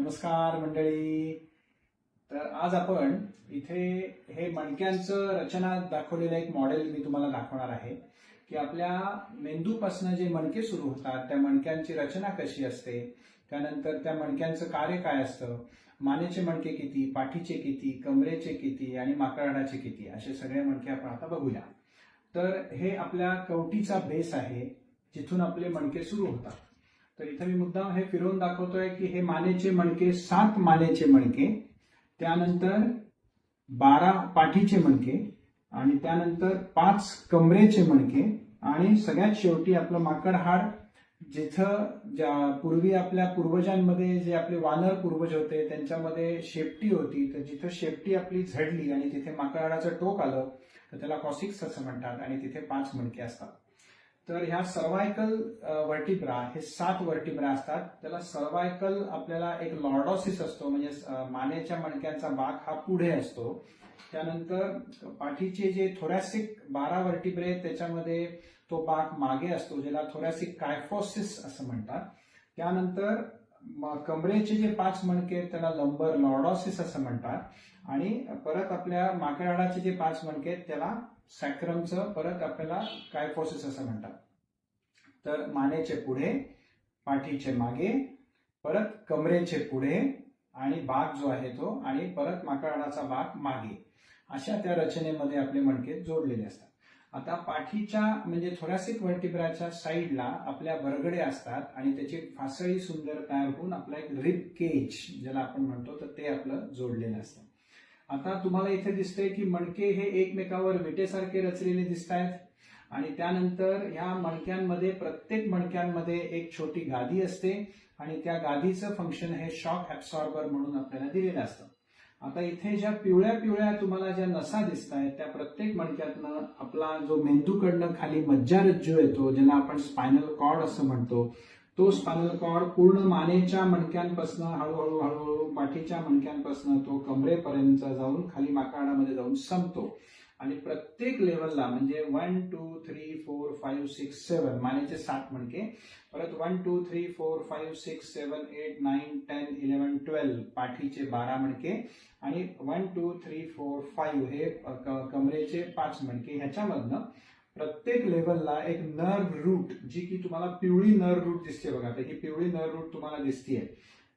नमस्कार मंडळी. तर आज आपण इथे हे मणक्यांचं रचना दाखवलेलं एक मॉडेल मी तुम्हाला दाखवणार आहे की आपल्या मेंदूपासून जे मणके सुरू होतात त्या मणक्यांची रचना कशी असते, त्यानंतर त्या मणक्यांचं कार्य काय असतं, मानेचे मणके किती, पाठीचे किती, कमरेचे किती आणि माकडाचे किती, असे सगळे मणके आपण आता बघूया. तर हे आपल्या कवटीचा बेस आहे जिथून आपले मणके सुरू होतात. तर इथे मी मुद्दाम हे फिरवून दाखवतोय की हे मानेचे मणके 7 मानेचे मणके, त्यानंतर 12 पाठीचे मणके आणि त्यानंतर 5 कमरेचे मणके आणि सगळ्यात शेवटी आपलं माकड हाड, जिथं पूर्वी आपल्या पूर्वजांमध्ये जे आपले वानर पूर्वज होते त्यांच्यामध्ये शेपटी होती, तर जिथं शेपटी आपली झडली आणि तिथे माकड हाडाचं टोक आलं तर त्याला कॉसिक्स असं म्हणतात आणि तिथे 5 मणके असतात. तर ह्या सर्वायकल वर्टिब्रा हे 7 वर्टिब्रा असतात. त्याला सर्वायकल आपल्याला एक लॉर्डॉसिस असतो, म्हणजे मानेच्या मणक्यांचा भाग हा पुढे असतो. त्यानंतर पाठीचे जे थोरॅसिक 12 वर्टिब्रे त्याच्यामध्ये तो भाग मागे असतो, ज्याला थोरॅसिक कायफोसिस असं म्हणतात. त्यानंतर कमरेचे जे 5 मणके त्याला लंबर लॉर्डॉसिस असं म्हणतात आणि परत आपल्या माकड हाडाचे जे 5 मणके त्याला सॅक्रमचं परत आपल्याला कायफोसिस असं म्हणतात. तर मानेचे पुढे, पाठीचे मागे, परत कमरेचे पुढे आणि भाग जो आहे तो, आणि परत माकड हाडाचा भाग मागे, अशा त्या रचनेमध्ये आपले मणके जोडलेले असतात. आता पाठीच्या म्हणजे थोरॅसिक वर्टिब्राच्या साईडला आपल्या बरगडे असतात आणि त्याची फासळी सुंदर तयार होऊन आपला एक रिब केज ज्याला आपण म्हणतो तर ते आपलं जोडलेलं असतं. आता तुम्हाला इथे दिसतंय की मणके हे एकमेकावर विटेसारखे रचलेले दिसत आहेत आणि त्यानंतर ह्या मणक्यांमध्ये प्रत्येक मणक्यांमध्ये एक छोटी गादी असते आणि त्या गादीचं फंक्शन हे शॉक ऍब्सॉर्बर म्हणून आपल्याला दिलेलं असतं. आता इथे ज्या पिवळ्या पिवळ्या तुम्हाला ज्या नसा दिसत आहेत त्या प्रत्येक मणक्यातनं आपला जो मेंदूकडनं खाली मज्जारज्जू येतो, ज्याला आपण स्पायनल कॉर्ड असं म्हणतो, तो स्पायनल कॉर्ड पूर्ण मानेच्या मणक्यांपासून हळूहळू हळूहळू पाठीच्या मणक्यांपासून तो कमरेपर्यंत जाऊन खाली माकडामध्ये जाऊन संपतो. आणि प्रत्येक लेवलला म्हणजे 1 2 3 4 5 6 7 मानेचे 7 मणके, परत 1 2 3 4 5 6 7 8 9 10 11 12 पाठीचे 12 मणके आणि 1 2 3 4 5 हे कमरेचे 5 मणके. ह्याच्यामधनं प्रत्येक लेवलला एक नर्व रूट, जी की तुम्हाला पिवळी नर्व रूट दिसते बघा, तर ही पिवळी नर्व रूट तुम्हाला दिसतीये,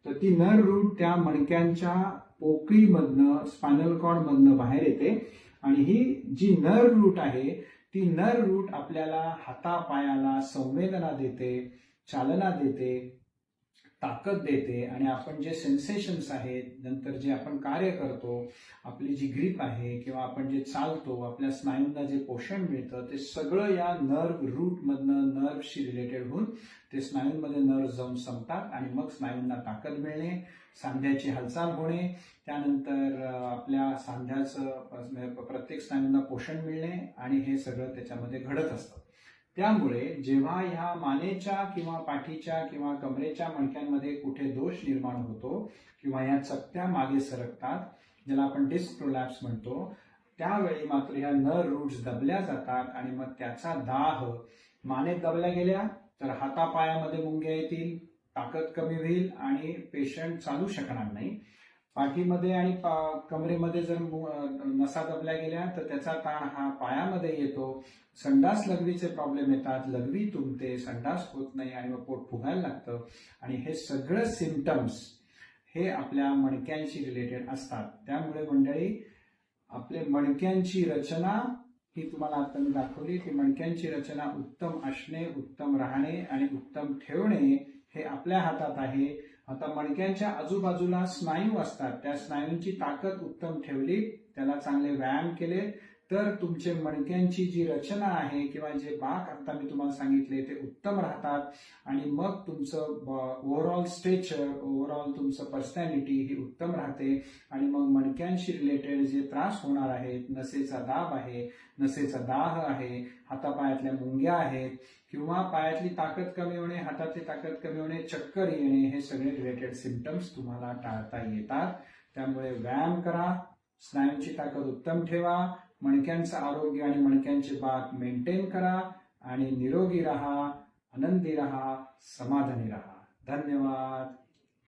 तर ती नर्व रूट त्या मणक्यांच्या पोकळीमधनं स्पायनल कॉर्ड मधनं बाहेर येते आणि ही जी नर्व रूट आहे ती नर्व रूट आपल्याला हातापायाला संवेदना देते, चालना देते, ताकद देते आणि आपण जे सेन्सेशन्स आहेत, नंतर जे आपण कार्य करतो, आपली जी ग्रीप आहे किंवा आपण जे चालतो, आपल्या स्नायूंना जे पोषण मिळतं ते सगळं या नर्व रूट मधनं नर्वशी रिलेटेड होऊन ते स्नायूंमध्ये नर्व जाऊन संपतात आणि मग स्नायूंना ताकद मिळणे, सांध्याची हालचाल होणे, त्यानंतर आपल्या सांध्याचं प्रत्येक स्नायूंना पोषण मिळणे आणि हे सगळं त्याच्यामध्ये घडत असतं. त्यामुळे जेव्हा ह्या मानेच्या किंवा पाठीच्या किंवा कमरेच्या मणक्यांमध्ये कुठे दोष निर्माण होतो किंवा या चकत्या मागे सरकतात, ज्याला आपण डिस्क प्रोलॅप्स म्हणतो, त्यावेळी मात्र ह्या नर्व रूट्स दबल्या जातात आणि मग त्याचा दाह, मानेत दबल्या गेल्या तर हातापायामध्ये मुंग्या येतील, ताकद कमी होईल आणि पेशंट चालू शकणार नाही. पाठीमध्ये आणि कमरेमध्ये जर नसा दबल्या गेल्या तर त्याचा ताण हा पायामध्ये येतो, संडास लघवीचे प्रॉब्लेम येतात, लघवी तुंबते, संडास होत नाही आणि मग पोट फुगायला लागतं आणि हे सगळं सिम्पटम्स हे आपल्या मणक्यांशी रिलेटेड असतात. त्यामुळे मंडळी, आपले मणक्यांची रचना ही तुम्हाला आता मी दाखवली की मणक्यांची रचना उत्तम असणे, उत्तम राहणे आणि उत्तम ठेवणे हे आपल्या हातात आहे. आता मणक्यांच्या आजूबाजूला स्नायू असतात, त्या स्नायूंची ताकद उत्तम ठेवली, त्याला चांगले व्यायाम केले तर तुमचे मणक्यांची जी रचना आहे किंवा जे भाग आता मी तुम्हाला सांगितले ते उत्तम राहतात आणि मग तुमचं ओव्हरऑल स्ट्रेचर, ओव्हरऑल तुमचं पर्सनॅलिटी ही उत्तम राहते आणि मग मणक्यांशी रिलेटेड जे त्रास होणार आहेत, नसेचा दाब आहे, नसेचा दाह आहे, हातापायातल्या मुंग्या आहेत किंवा पायातली ताकद कमी होणे, हातातली ताकद कमी होणे, चक्कर येणे, हे सगळे रिलेटेड सिम्पटम्स तुम्हाला टाळता येतात. त्यामुळे व्यायाम करा, स्नायूंची ताकद उत्तम ठेवा, मणक्यांचं आरोग्य आणि मणक्यांचे भाग मेंटेन करा आणि निरोगी राहा, आनंदी राहा, समाधानी राहा. धन्यवाद.